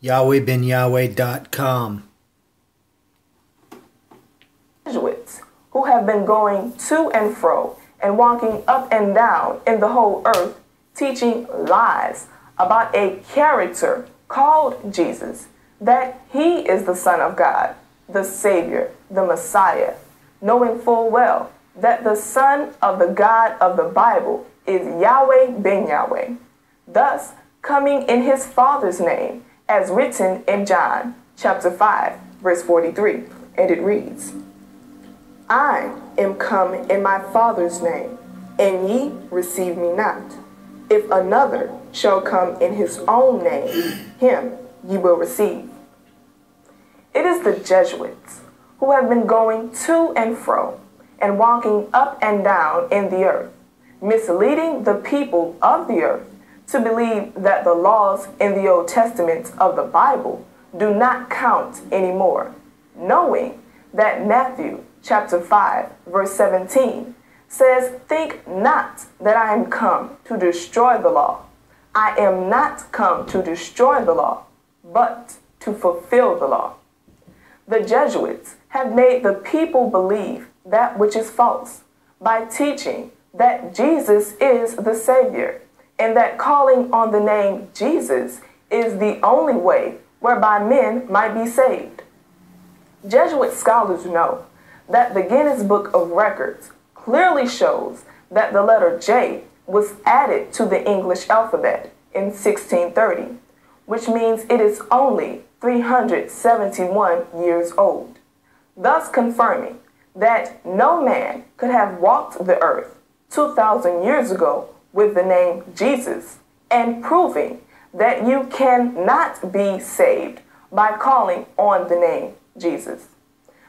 YahwehBenYahweh.com. Jesuits who have been going to and fro and walking up and down in the whole earth, teaching lies about a character called Jesus, that he is the Son of God, the Savior, the Messiah, knowing full well that the Son of the God of the Bible is Yahweh ben Yahweh, thus coming in his Father's name, as written in John chapter 5, verse 43, and it reads, I am come in my Father's name, and ye receive me not. If another shall come in his own name, him ye will receive. It is the Jesuits who have been going to and fro and walking up and down in the earth, misleading the people of the earth to believe that the laws in the Old Testament of the Bible do not count anymore, knowing that Matthew chapter 5, verse 17 says, think not that I am come to destroy the law. I am not come to destroy the law, but to fulfill the law. The Jesuits have made the people believe that which is false by teaching that Jesus is the Savior, and that calling on the name Jesus is the only way whereby men might be saved. Jesuit scholars know that the Guinness Book of Records clearly shows that the letter J was added to the English alphabet in 1630, which means it is only 371 years old, thus confirming that no man could have walked the earth 2,000 years ago with the name Jesus, and proving that you cannot be saved by calling on the name Jesus.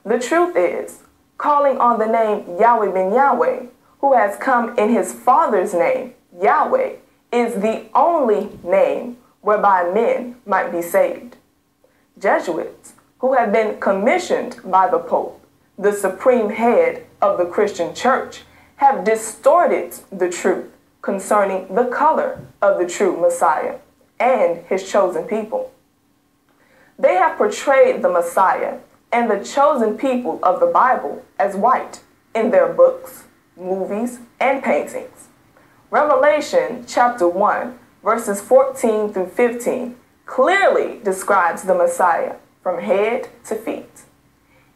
The truth is, calling on the name Yahweh ben Yahweh, who has come in his Father's name, Yahweh, is the only name whereby men might be saved. Jesuits, who have been commissioned by the Pope, the supreme head of the Christian Church, have distorted the truth concerning the color of the true Messiah and his chosen people. They have portrayed the Messiah and the chosen people of the Bible as white in their books, movies, and paintings. Revelation chapter 1, verses 14 through 15 clearly describes the Messiah from head to feet.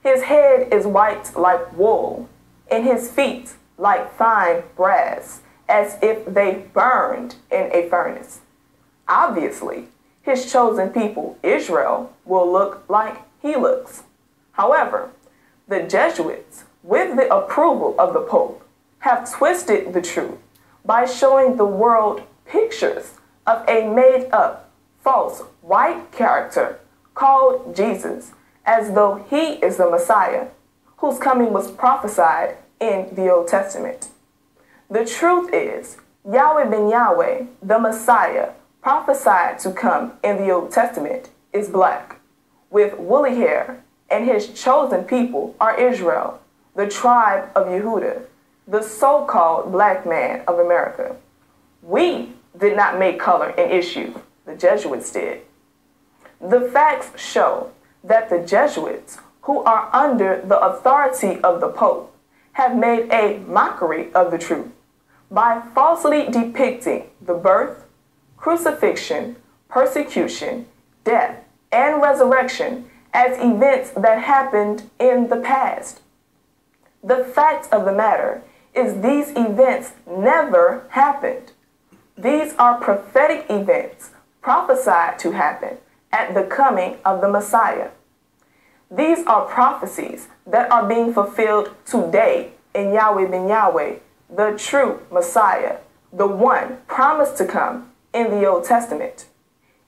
His head is white like wool, and his feet like fine brass, as if they burned in a furnace. Obviously, his chosen people, Israel, will look like he looks. However, the Jesuits, with the approval of the Pope, have twisted the truth by showing the world pictures of a made-up, false, white character called Jesus, as though he is the Messiah, whose coming was prophesied in the Old Testament. The truth is, Yahweh ben Yahweh, the Messiah, prophesied to come in the Old Testament, is black, with woolly hair, and his chosen people are Israel, the tribe of Yehudah, the so-called black man of America. We did not make color an issue, the Jesuits did. The facts show that the Jesuits, who are under the authority of the Pope, have made a mockery of the truth by falsely depicting the birth, crucifixion, persecution, death, and resurrection as events that happened in the past. The fact of the matter is these events never happened. These are prophetic events prophesied to happen at the coming of the Messiah. These are prophecies that are being fulfilled today in Yahweh ben Yahweh, the true Messiah, the one promised to come in the Old Testament.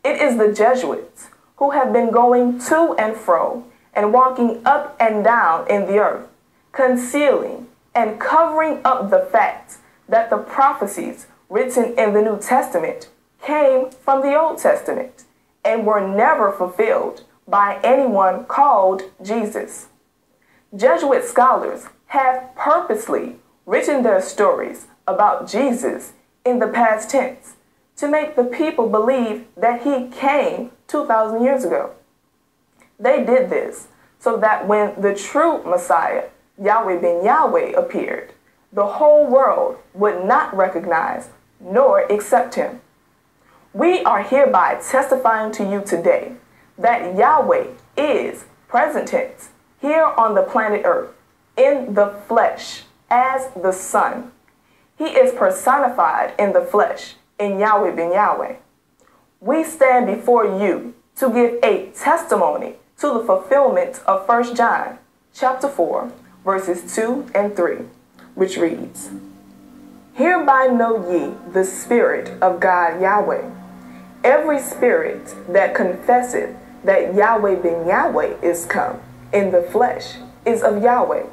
It is the Jesuits who have been going to and fro and walking up and down in the earth, concealing and covering up the fact that the prophecies written in the New Testament came from the Old Testament and were never fulfilled by anyone called Jesus. Jesuit scholars have purposely written their stories about Jesus in the past tense, to make the people believe that he came 2,000 years ago. They did this so that when the true Messiah, Yahweh ben Yahweh, appeared, the whole world would not recognize nor accept him. We are hereby testifying to you today that Yahweh is, present tense, here on the planet Earth, in the flesh, as the Son. He is personified in the flesh, in Yahweh ben Yahweh. We stand before you to give a testimony to the fulfillment of 1 John chapter 4, verses 2 and 3, which reads, "Hereby know ye the Spirit of God Yahweh. Every spirit that confesseth that Yahweh ben Yahweh is come in the flesh is of Yahweh.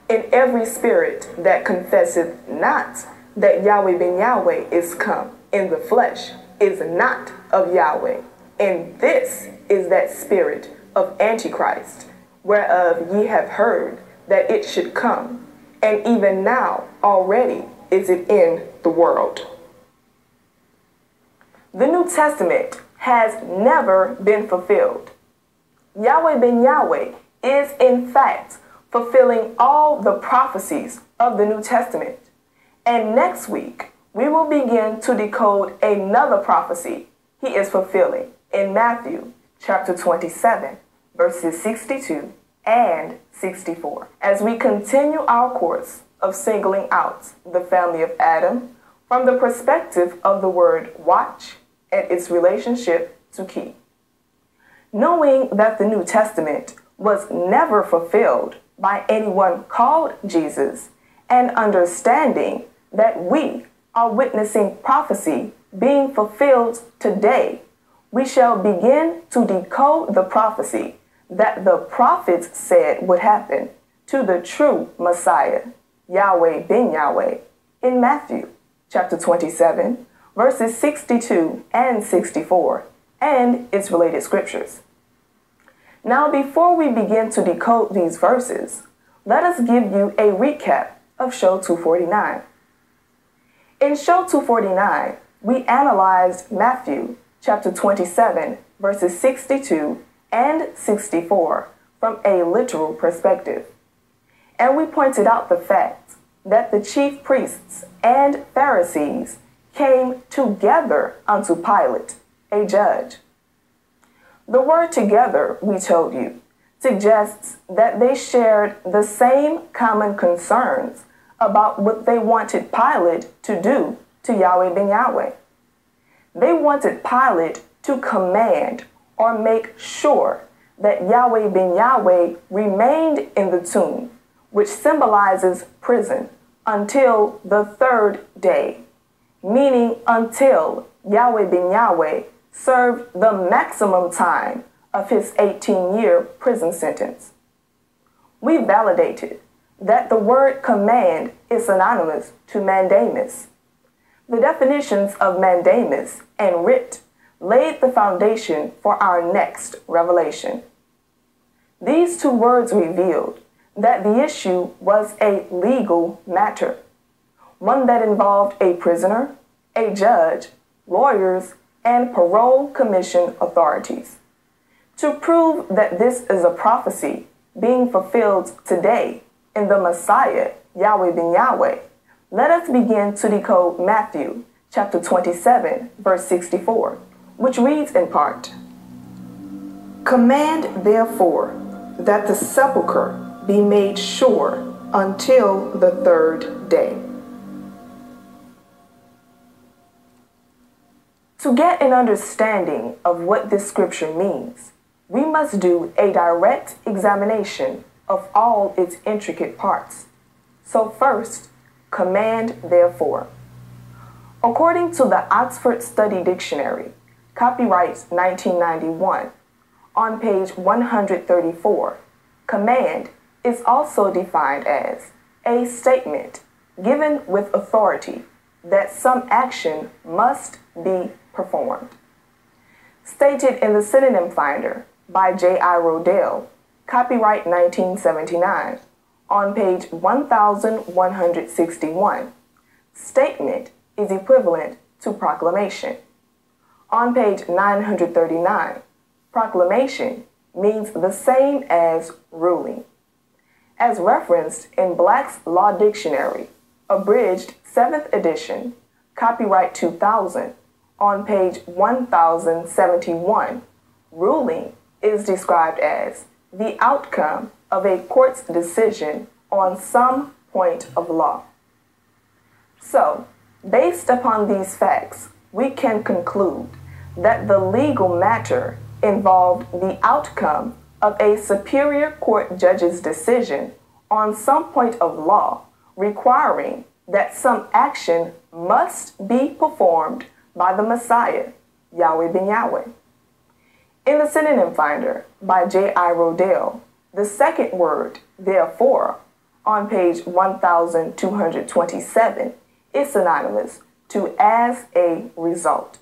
And every spirit that confesseth not that Yahweh ben Yahweh is come in the flesh is not of Yahweh. And this is that spirit of Antichrist, whereof ye have heard that it should come, and even now already is it in the world." The New Testament has never been fulfilled. Yahweh ben Yahweh is in fact fulfilling all the prophecies of the New Testament. And next week, we will begin to decode another prophecy he is fulfilling in Matthew chapter 27, verses 62 and 64, as we continue our course of singling out the family of Adam from the perspective of the word watch and its relationship to keep. Knowing that the New Testament was never fulfilled by anyone called Jesus, and understanding that we are witnessing prophecy being fulfilled today, we shall begin to decode the prophecy that the prophets said would happen to the true Messiah, Yahweh ben Yahweh, in Matthew chapter 27, verses 62 and 64, and its related scriptures. Now, before we begin to decode these verses, let us give you a recap of Show 249. In Show 249, we analyzed Matthew chapter 27, verses 62 and 64 from a literal perspective. And we pointed out the fact that the chief priests and Pharisees came together unto Pilate, a judge. The word together, we told you, suggests that they shared the same common concerns about what they wanted Pilate to do to Yahweh ben Yahweh. They wanted Pilate to command or make sure that Yahweh ben Yahweh remained in the tomb, which symbolizes prison, until the third day, meaning until Yahweh ben Yahweh served the maximum time of his 18-year prison sentence. We validated that the word command is synonymous to mandamus. The definitions of mandamus and writ laid the foundation for our next revelation. These two words revealed that the issue was a legal matter, one that involved a prisoner, a judge, lawyers, and parole commission authorities. To prove that this is a prophecy being fulfilled today in the Messiah, Yahweh ben Yahweh, let us begin to decode Matthew chapter 27, verse 64, which reads in part, "Command therefore that the sepulchre be made sure until the third day." To get an understanding of what this scripture means, we must do a direct examination of all its intricate parts. So first, command therefore. According to the Oxford Study Dictionary, copyright 1991, on page 134, command is also defined as a statement given with authority that some action must be performed. Stated in the Synonym Finder by J.I. Rodale, copyright 1979, on page 1161, statement is equivalent to proclamation, On page 939, proclamation means the same as ruling. As referenced in Black's Law Dictionary, abridged 7th edition, copyright 2000, on page 1071, ruling is described as the outcome of a court's decision on some point of law. So, based upon these facts, we can conclude that the legal matter involved the outcome of a superior court judge's decision on some point of law requiring that some action must be performed by the Messiah, Yahweh ben Yahweh. In the Synonym Finder by J.I. Rodale, the second word, therefore, on page 1227, is synonymous to as a result.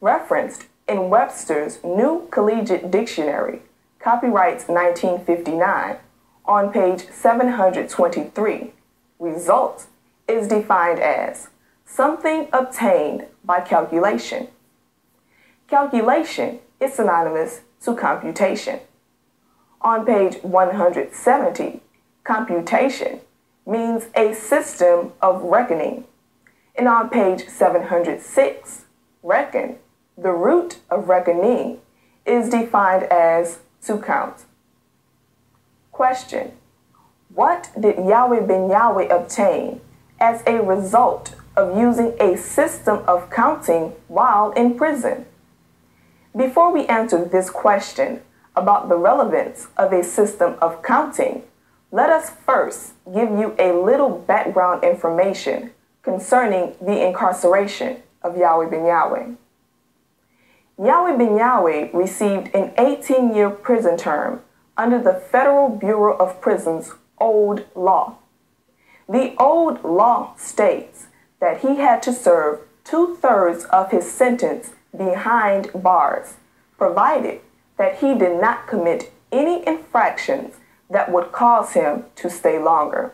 Referenced in Webster's New Collegiate Dictionary, copyrights 1959, on page 723, result is defined as something obtained by calculation. Calculation is synonymous to computation. On page 170, computation means a system of reckoning. And on page 706, reckon, the root of reckoning, is defined as to count. Question: what did Yahweh ben Yahweh obtain as a result of using a system of counting while in prison? Before we answer this question about the relevance of a system of counting, let us first give you a little background information concerning the incarceration of Yahweh ben Yahweh. Yahweh ben Yahweh received an 18-year prison term under the Federal Bureau of Prisons' old law. The old law states that he had to serve 2/3 of his sentence behind bars, provided that he did not commit any infractions that would cause him to stay longer.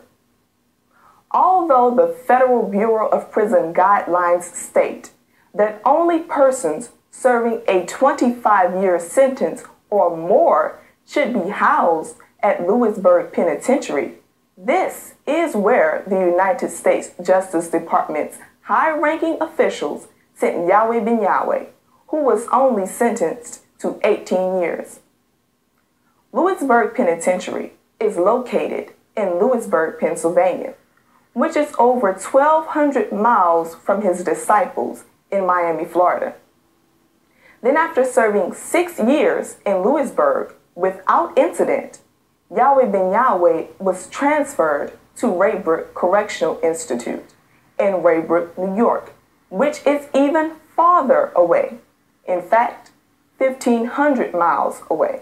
Although the Federal Bureau of Prison guidelines state that only persons serving a 25-year sentence or more should be housed at Lewisburg Penitentiary, this is where the United States Justice Department's high-ranking officials sent Yahweh ben Yahweh, who was only sentenced to 18 years. Lewisburg Penitentiary is located in Lewisburg, Pennsylvania, which is over 1,200 miles from his disciples in Miami, Florida. Then after serving 6 years in Lewisburg without incident, Yahweh ben Yahweh was transferred to Raybrook Correctional Institute in Raybrook, New York, which is even farther away. In fact, 1,500 miles away.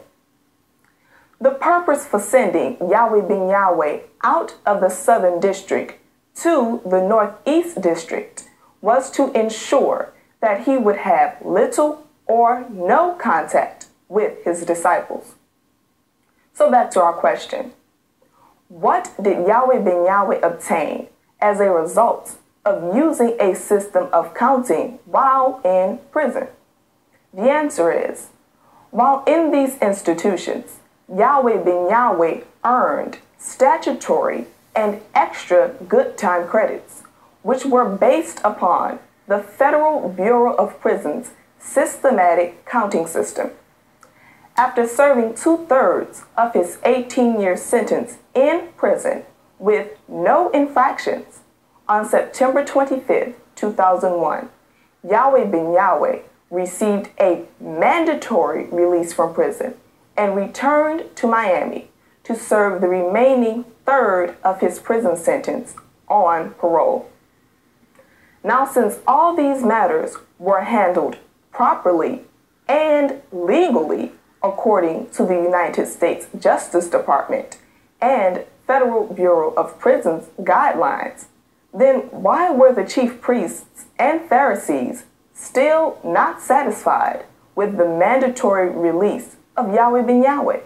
The purpose for sending Yahweh ben Yahweh out of the Southern District to the Northeast District was to ensure that he would have little or no contact with his disciples. So back to our question. What did Yahweh ben Yahweh obtain as a result of using a system of counting while in prison? The answer is, while in these institutions, Yahweh ben Yahweh earned statutory and extra good time credits, which were based upon the Federal Bureau of Prisons' systematic counting system. After serving 2/3 of his 18-year sentence in prison with no infractions, on September 25, 2001, Yahweh ben Yahweh received a mandatory release from prison and returned to Miami to serve the remaining third of his prison sentence on parole. Now, since all these matters were handled properly and legally according to the United States Justice Department and Federal Bureau of Prisons guidelines, then why were the chief priests and Pharisees still not satisfied with the mandatory release of Yahweh ben Yahweh?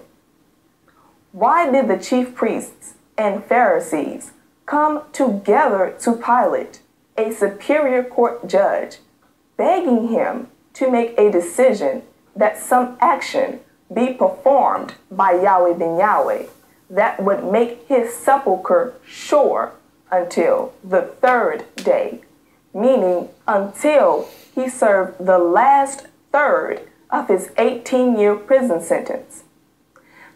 Why did the chief priests and Pharisees come together to Pilate, a superior court judge, begging him to make a decision that some action be performed by Yahweh ben Yahweh that would make his sepulchre sure until the third day, meaning until he served the last third of his 18-year prison sentence.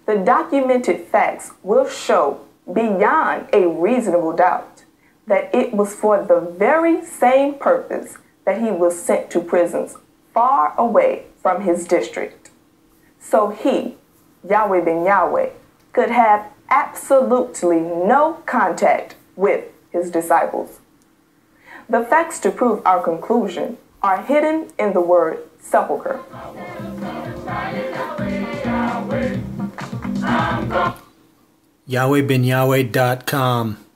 The documented facts will show beyond a reasonable doubt that it was for the very same purpose that he was sent to prisons far away from his district. So he, Yahweh ben Yahweh, could have absolutely no contact with his disciples. The facts to prove our conclusion are hidden in the word sepulchre. YahwehBenYahweh.com